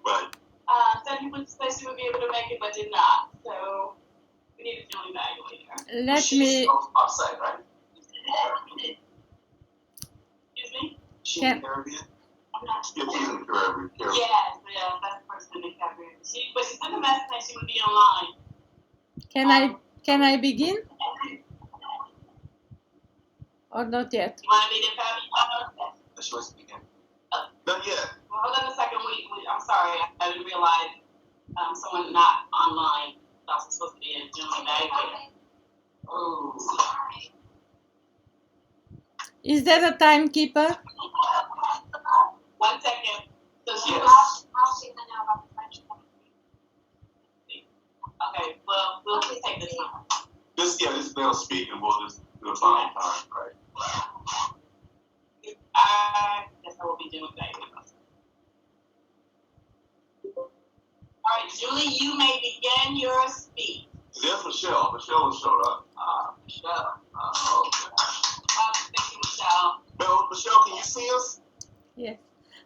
Right. Said she would be able to make it, but did not. So we need a Julie bag later. She's offsite, right? Excuse me? She's in the Caribbean? Yeah, she's in the Caribbean. Yes, that's the person in the Caribbean. But she sent a message saying she would be online. Can I begin? Or not yet? You want to be there, Fabi? Let's just begin. Not yet. Well, hold on a second. I'm sorry. I didn't realize someone not online. I was supposed to be in Julie bag later. Oh, sorry. Is there a timekeeper? 1 second. So she Yes. I'll see the now about the French. Okay, well, we'll just take this one. This they'll speak and we'll just do a final time, right? I guess I will be doing that. All right, Julie, you may begin your speech. There's Michelle. Michelle has showed up. Michelle. Okay. Thank you, Michelle. No, Michelle, can you see us? Yes.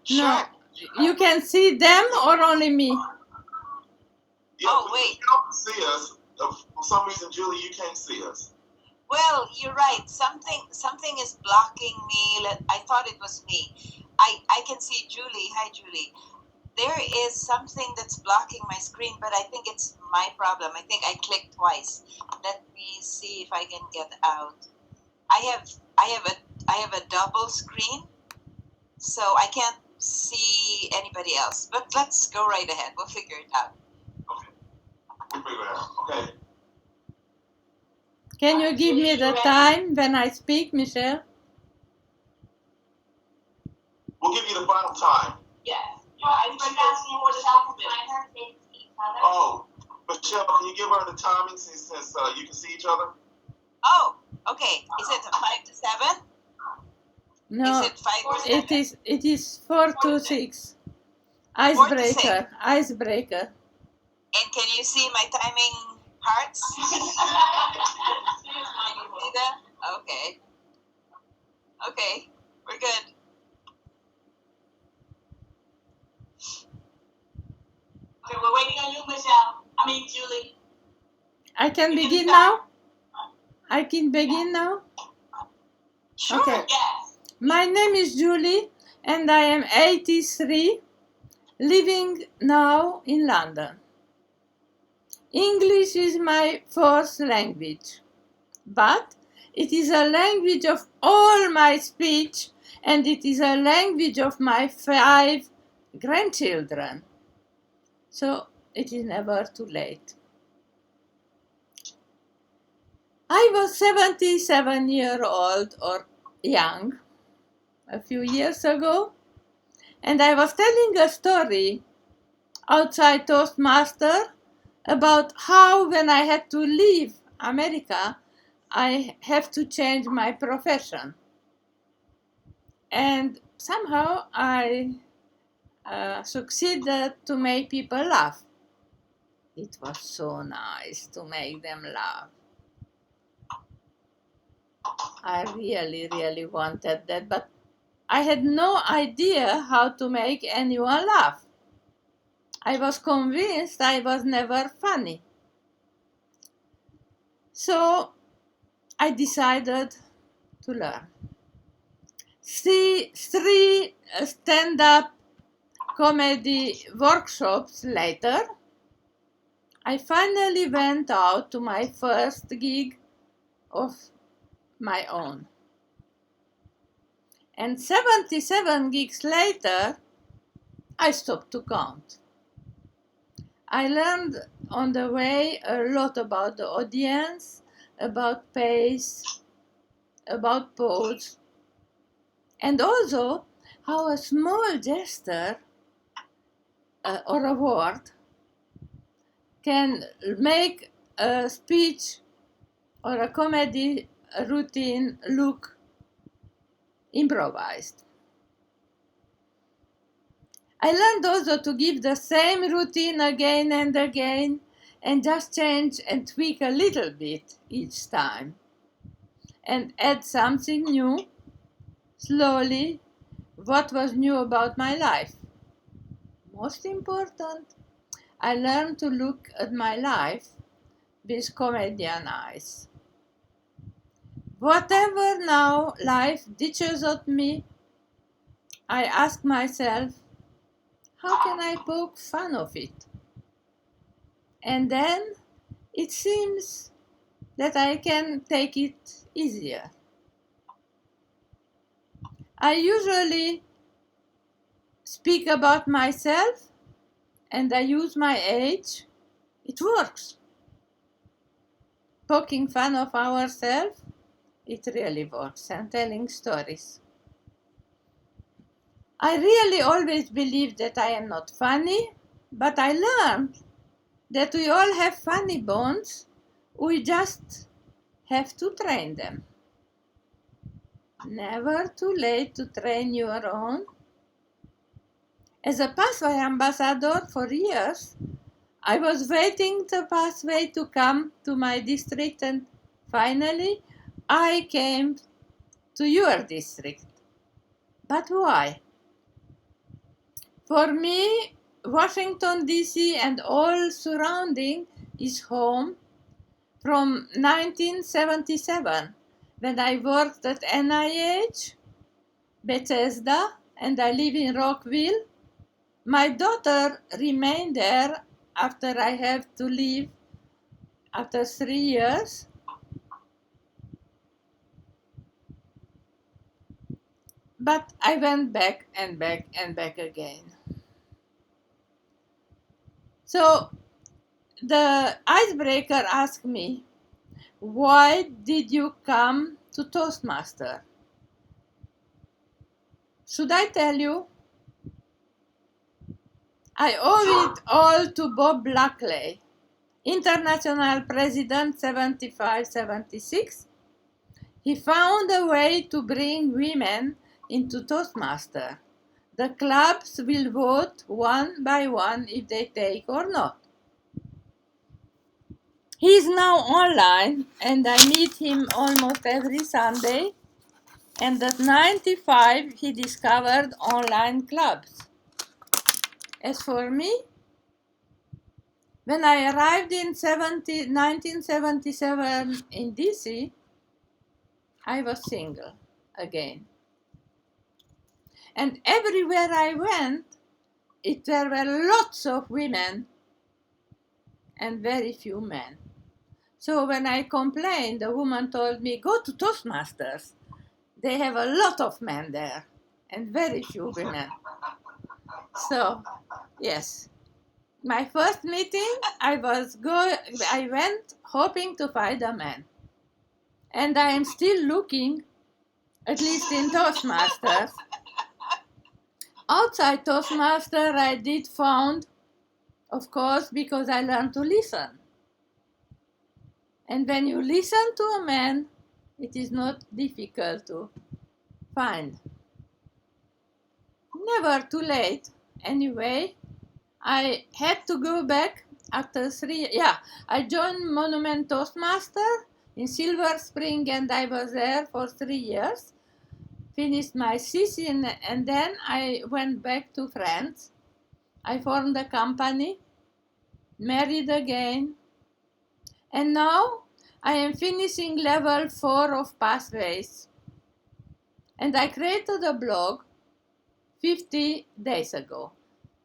Sure. No. You can see them or only me? Yeah, Oh, wait. Michelle can see us. For some reason, Julie, you can't see us. Well, you're right. Something is blocking me. I thought it was me. I can see Julie. Hi, Julie. There is something that's blocking my screen, but I think it's my problem. I think I clicked twice. Let me see if I can get out. I have a double screen, so I can't see anybody else. But let's go right ahead. We'll figure it out. Okay. We'll figure it out. Okay. Can you give me the time when I speak, Michelle? We'll give you the final time. Yes. I was asking for the document. Oh, Michelle, can you give her the timing since you can see each other? Oh, okay. Is it 5 to 7? No, Is it 5 to 7? it is 4 to 6. 4 to 6. Icebreaker. And can you see my timing parts? Can you see that? Okay. Okay, we're good. Okay, we're waiting on you, Michelle. Julie. I can begin now? I can begin now? Sure. Okay. Yes. My name is Julie and I am 83, living now in London. English is my fourth language, but it is a language of all my speech and it is a language of my 5 grandchildren. So it is never too late. I was 77 years old or young a few years ago, and I was telling a story outside Toastmaster about how when I had to leave America, I have to change my profession. And somehow I succeeded to make people laugh. It was so nice to make them laugh. I really, really wanted that, but I had no idea how to make anyone laugh. I was convinced I was never funny. So I decided to learn. Three stand-up comedy workshops later, I finally went out to my first gig of my own. And 77 gigs later, I stopped to count. I learned on the way a lot about the audience, about pace, about pose, and also how a small gesture or a word can make a speech or a comedy routine look improvised. I learned also to give the same routine again and again and just change and tweak a little bit each time and add something new, slowly, what was new about my life. most important, I learned to look at my life with comedian eyes. Whatever now life ditches at me, I ask myself, how can I poke fun of it? And then it seems that I can take it easier. I usually speak about myself and I use my age. It works. Poking fun of ourselves, it really works, and telling stories. I really always believed that I am not funny, but I learned that we all have funny bones. We just have to train them. Never too late to train your own. As a pathway ambassador for years, I was waiting the pathway to come to my district, and finally I came to your district. But why? For me, Washington DC and all surrounding is home from 1977, when I worked at NIH, Bethesda, and I live in Rockville. My daughter remained there after I have to leave after 3 years. But I went back and back and back again. So the icebreaker asked me, why did you come to Toastmaster? Should I tell you? I owe it all to Bob Blackley, International President 75-76. He found a way to bring women into Toastmaster. The clubs will vote one by one if they take or not. He is now online and I meet him almost every Sunday. And at 95 he discovered online clubs. As for me, when I arrived in 1977 in DC, I was single again. And everywhere I went, there were lots of women and very few men. So when I complained, the woman told me, go to Toastmasters. They have a lot of men there and very few women. So, yes. My first meeting, I went hoping to find a man. And I am still looking, at least in Toastmasters. Outside Toastmaster, I did found, of course, because I learned to listen. And when you listen to a man, it is not difficult to find. Never too late. Anyway, I had to go back after I joined Monument Toastmaster in Silver Spring and I was there for 3 years. Finished my CC and then I went back to France. I formed a company, married again, and now I am finishing level 4 of Pathways. And I created a blog 50 days ago.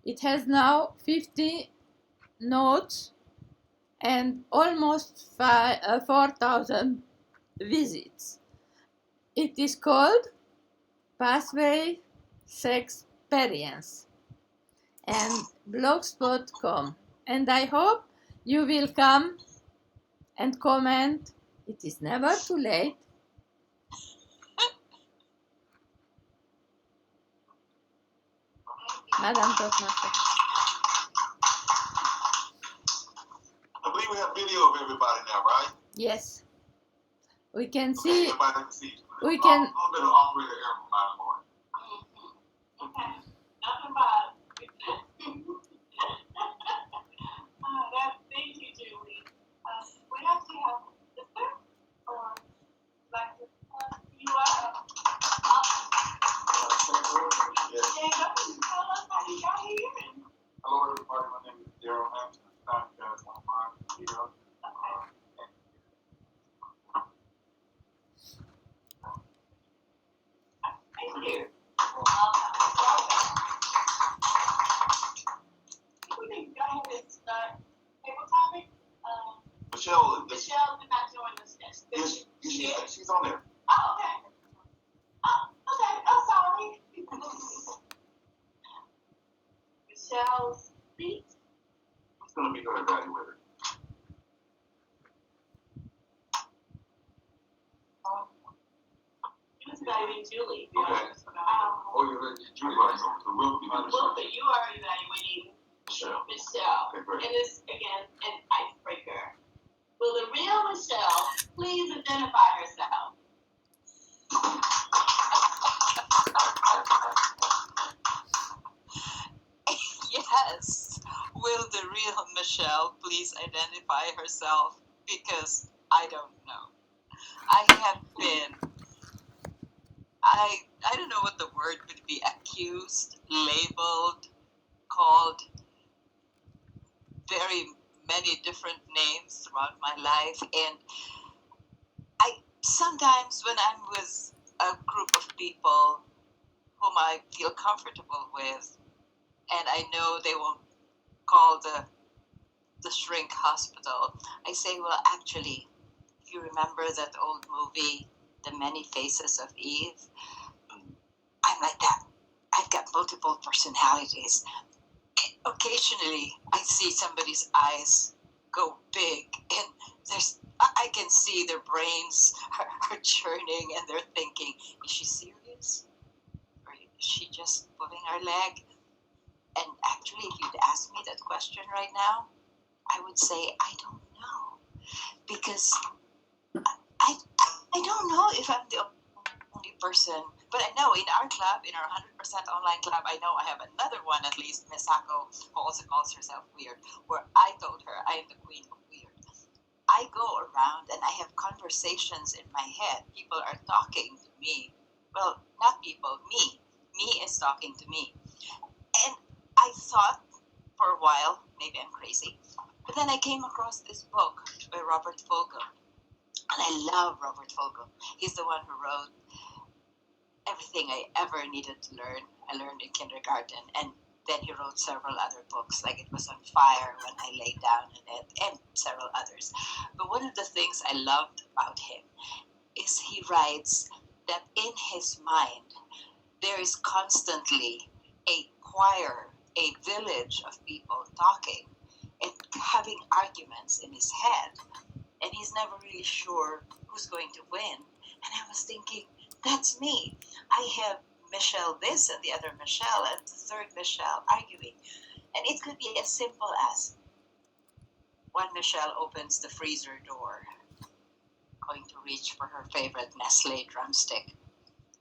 It has now 50 notes and almost 4,000 visits. It is called Pathway Sexperience and blogspot.com. And I hope you will come and comment. It is never too late. Madam Toastmaster. I believe we have video of everybody now, right? Yes. We can Okay, see. everybody can see. We can. A little bit of operator error from my part. Okay. Nothing bad. Thank you, Julie. We actually have a sister, or like you are. Yes. Stand up and tell us how you got here. Daryl Hampton, back on my computer. Thank you. We can go ahead and start table topic. Michelle, Michelle did not join us yes, yesterday. she's on there. Oh, okay. Oh, okay. I'm sorry. Michelle's speech. Who's going to be her evaluator? She was evaluating Julie. Okay. Oh, you're Julie, right? So we'll be Well, but you are evaluating Michelle. Michelle. Okay, great. And it's, again, an icebreaker. Will the real Michelle please identify herself? Yes. Will the real Michelle please identify herself? Because I don't know. I have been, I don't know what the word would be, accused, labeled, called very many different names throughout my life. And I sometimes when I'm with a group of people whom I feel comfortable with, and I know they won't call the shrink hospital, I say, well, actually, if you remember that old movie, The Many Faces of Eve, I'm like that. I've got multiple personalities. Occasionally, I see somebody's eyes go big, and I can see their brains are churning, and they're thinking, is she serious? Or is she just pulling her leg? And actually, if you'd ask me that question right now, I would say, I don't know. Because I don't know if I'm the only person. But I know in our club, in our 100% online club, I know I have another one at least, Misako, who also calls herself weird, where I told her I am the queen of weird. I go around and I have conversations in my head. People are talking to me. Well, not people, me. Me is talking to me. And I thought for a while, maybe I'm crazy, but then I came across this book by Robert Fulghum. And I love Robert Fulghum. He's the one who wrote everything I ever needed to learn. I learned in kindergarten. And then he wrote several other books, like It Was on Fire, When I Lay Down in It, and several others. But one of the things I loved about him is he writes that in his mind, there is constantly a choir, a village of people talking and having arguments in his head. And he's never really sure who's going to win. And I was thinking, that's me. I have Michelle this and the other Michelle and the third Michelle arguing. And it could be as simple as one Michelle opens the freezer door, going to reach for her favorite Nestle drumstick.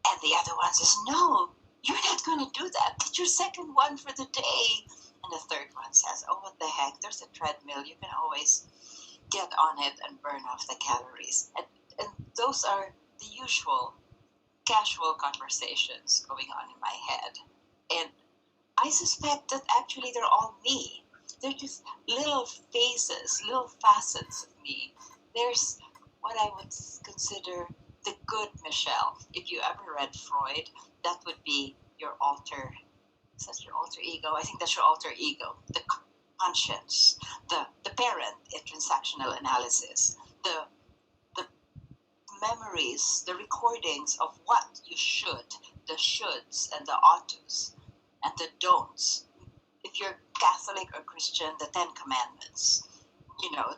And the other one says, no, you're not going to do that. Get your second one for the day. And the third one says, oh, what the heck? There's a treadmill. You can always get on it and burn off the calories. And those are the usual casual conversations going on in my head. And I suspect that actually they're all me. They're just little faces, little facets of me. There's what I would consider the good Michelle. If you ever read Freud, that would be your alter. Is that your alter ego? I think that's your alter ego. The conscience, the parent in transactional analysis, the memories, the recordings of what you should, the shoulds and the oughtos, and the don'ts. If you're Catholic or Christian, the 10 Commandments,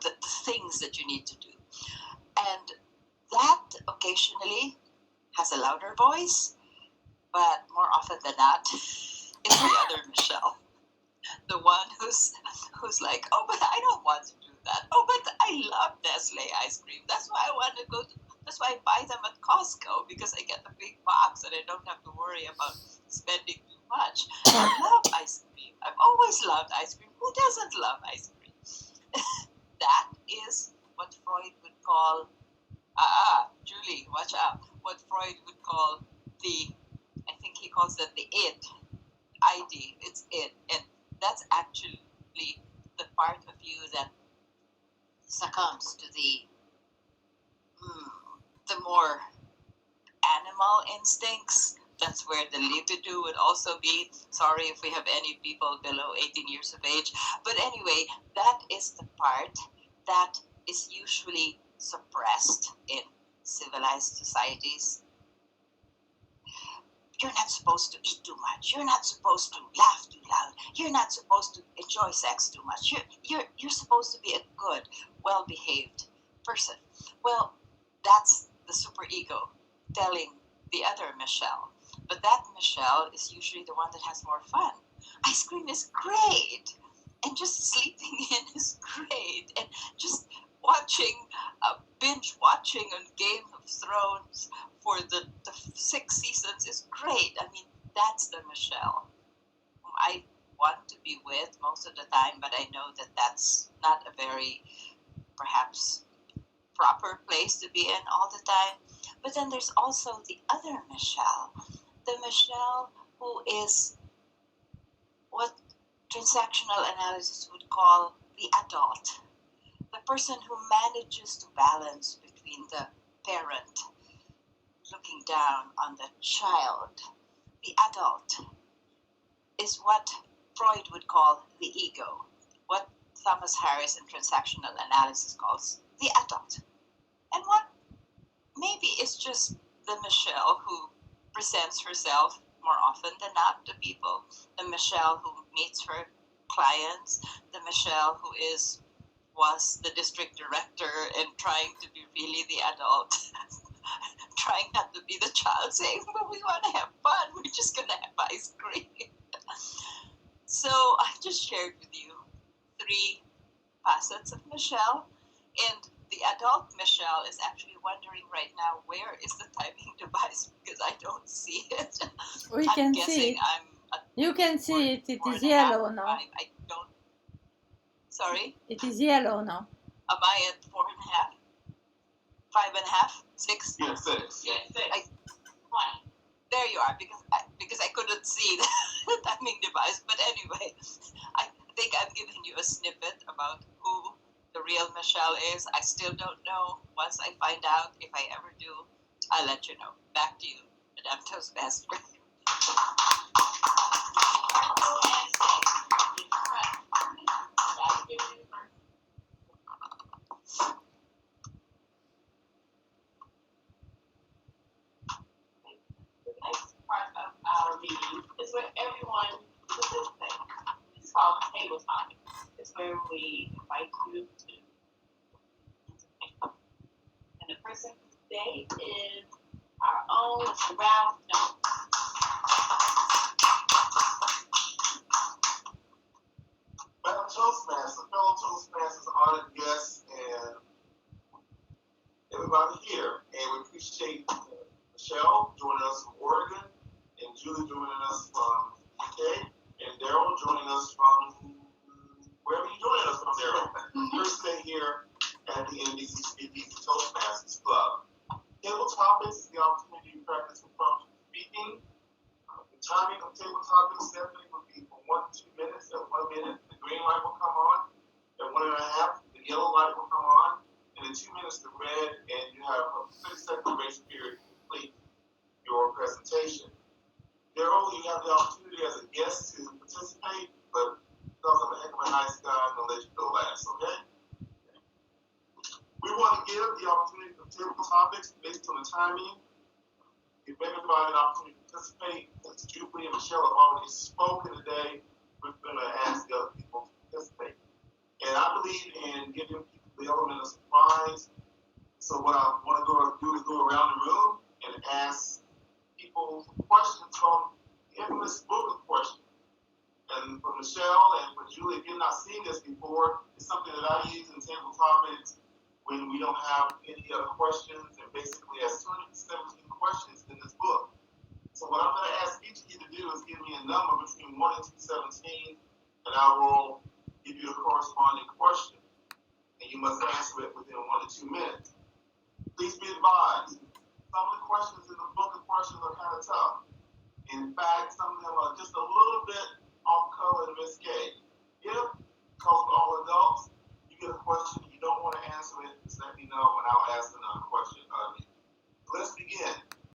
the things that you need to do. And that occasionally has a louder voice, but more often than not, it's the other Michelle. The one who's like, oh, but I don't want to do that. Oh, but I love Nestle ice cream. That's why I want to go to. That's why I buy them at Costco, because I get a big box and I don't have to worry about spending too much. I love ice cream. I've always loved ice cream. Who doesn't love ice cream? That is what Freud would call, Julie, watch out. What Freud would call I think he calls it the id. ID, it's it. And that's actually the part of you that succumbs to the more animal instincts. That's where the libido would also be. Sorry if we have any people below 18 years of age. But anyway, that is the part that is usually suppressed in civilized societies. You're not supposed to eat too much. You're not supposed to laugh too loud. You're not supposed to enjoy sex too much. You're supposed to be a good, well-behaved person. Well, that's the superego telling the other Michelle. But that Michelle is usually the one that has more fun. Ice cream is great. And just sleeping in is great. And just binge watching on Game of Thrones for the 6 seasons is great. I mean, that's the Michelle whom I want to be with most of the time, but I know that that's not a very, perhaps, proper place to be in all the time. But then there's also the other Michelle, the Michelle who is what transactional analysis would call the adult, the person who manages to balance between the parent looking down on the child. The adult is what Freud would call the ego, what Thomas Harris in transactional analysis calls the adult. And what maybe is just the Michelle who presents herself more often than not to people, the Michelle who meets her clients, the Michelle who was the district director and trying to be really the adult, trying not to be the child, saying, well, we want to have fun, we're just going to have ice cream. So I've just shared with you 3 facets of Michelle, and the adult Michelle is actually wondering right now, where is the timing device, because I don't see it. We I'm can guessing see it. I'm You can see it. It is 4.5 yellow or now. 5. I don't. Sorry? It is yellow now. Am I at 4.5? 5.5? 6? Yeah, 6. Yeah, 6. There you are, because I couldn't see the timing device. But anyway, I think I've given you a snippet about who the real Michelle is. I still don't know. Once I find out, if I ever do, I'll let you know. Back to you, Madame Toastmaster. The next part of our meeting is where everyone participates. It's called table topics. It's where we invite you to participate. And the person today is our own Mr. Ralph Jones. Madam Toastmaster, fellow Toastmasters, honored guests, and everybody here. And we appreciate Michelle joining us from Oregon, and Julie joining us from UK, and Daryl joining us from wherever you're joining us from, Daryl. First day here at the MBC Toastmasters Club. Table topics is the opportunity to practice impromptu speaking. The timing of table topics, Stephanie, would be from 1 to 2 minutes. At 1 minute, the green light will come on. At 1.5, the yellow light will come on. And in 2 minutes, the red, and you have a 30-second grace period to complete your presentation. Daryl, you have the opportunity as a guest to participate, but because I'm a heck of a nice guy, I'm going to let you go last, okay? We want to give the opportunity for table topics based on the timing. Give everybody an opportunity to participate. Since Julie and Michelle have already spoken today, we're going to ask the other people to participate. And I believe in giving people the element of surprise. So what I want to do is go around the room and ask people questions from the infamous book of questions. And for Michelle and for Julie, if you've not seen this before, it's something that I use in table topics when we don't have any other questions, and basically has 217 questions in this book. So what I'm going to ask each of you to do is give me a number between 1 and 217, and I will give you a corresponding question. And you must answer it within 1 to 2 minutes. Please be advised, some of the questions in the book of questions are kind of tough. In fact, some of them are just a little bit off color and risque. If, because we're all adults, know, and I'll ask another question.